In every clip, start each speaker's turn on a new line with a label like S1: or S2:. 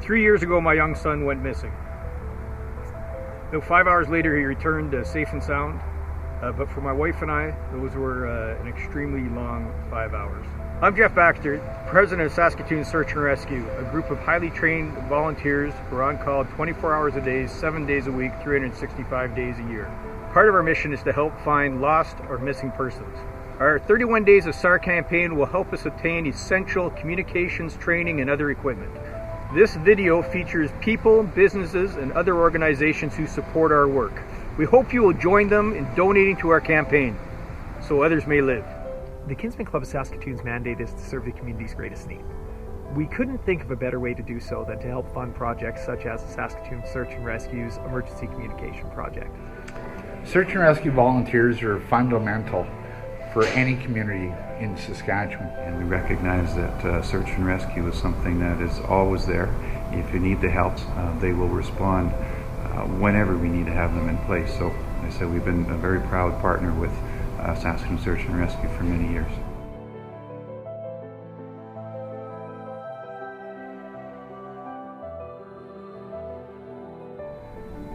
S1: 3 years ago, my young son went missing. About 5 hours later, he returned safe and sound. But for my wife and I, those were an extremely long 5 hours. I'm Jeff Baxter, president of Saskatoon Search and Rescue, a group of highly trained volunteers who are on call 24 hours a day, 7 days a week, 365 days a year. Part of our mission is to help find lost or missing persons. Our 31 Days of SSAR campaign will help us obtain essential communications training and other equipment. This video features people, businesses, and other organizations who support our work. We hope you will join them in donating to our campaign so others may live.
S2: The Kinsmen Club of Saskatoon's mandate is to serve the community's greatest need. We couldn't think of a better way to do so than to help fund projects such as the Saskatoon Search and Rescue's Emergency Communication Project.
S3: Search and rescue volunteers are fundamental for any community in Saskatchewan.
S4: And we recognize that search and rescue is something that is always there. If you need the help, they will respond whenever we need to have them in place. So, like I said, we've been a very proud partner with Saskatoon Search and Rescue for many years.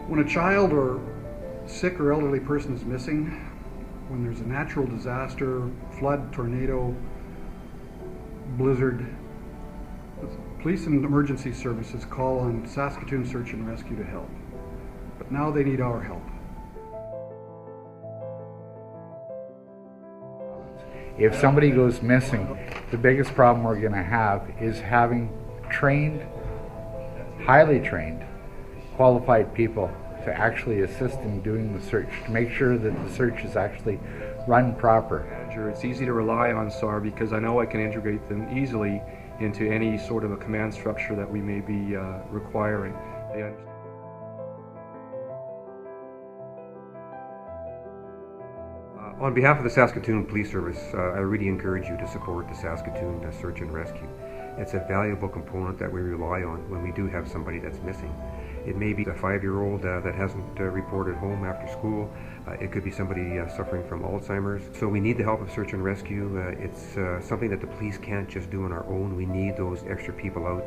S5: When a child or sick or elderly person is missing, when there's a natural disaster, flood, tornado, blizzard, police and emergency services call on Saskatoon Search and Rescue to help. But now they need our help.
S3: If somebody goes missing, the biggest problem we're going to have is having trained, highly trained, qualified people to actually assist in doing the search, to make sure that the search is actually run proper.
S6: It's easy to rely on SSAR because I know I can integrate them easily into any sort of a command structure that we may be requiring. They understand.
S7: On behalf of the Saskatoon Police Service, I really encourage you to support the Saskatoon Search and Rescue. It's a valuable component that we rely on when we do have somebody that's missing. It may be a 5-year-old that hasn't reported home after school. It could be somebody suffering from Alzheimer's. So we need the help of Search and Rescue. It's something that the police can't just do on our own. We need those extra people out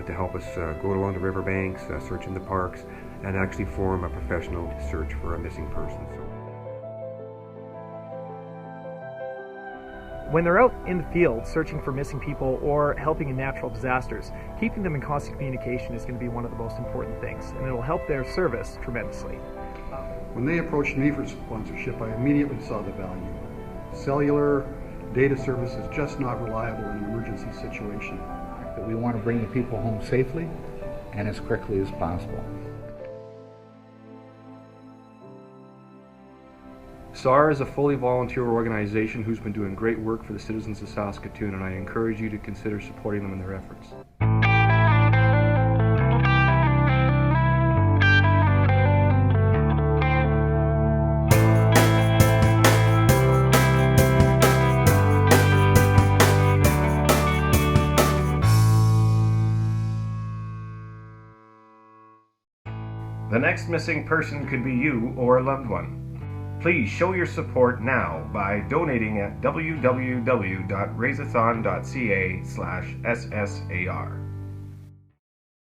S7: to help us go along the riverbanks, search in the parks, and actually form a professional search for a missing person.
S2: When they're out in the field searching for missing people or helping in natural disasters, keeping them in constant communication is going to be one of the most important things, and it will help their service tremendously.
S5: When they approached me for sponsorship, I immediately saw the value. Cellular data service is just not reliable in an emergency situation.
S3: That we want to bring the people home safely and as quickly as possible.
S6: SSAR is a fully volunteer organization who's been doing great work for the citizens of Saskatoon, and I encourage you to consider supporting them in their efforts.
S8: The next missing person could be you or a loved one. Please show your support now by donating at www.raisathon.ca/SSAR.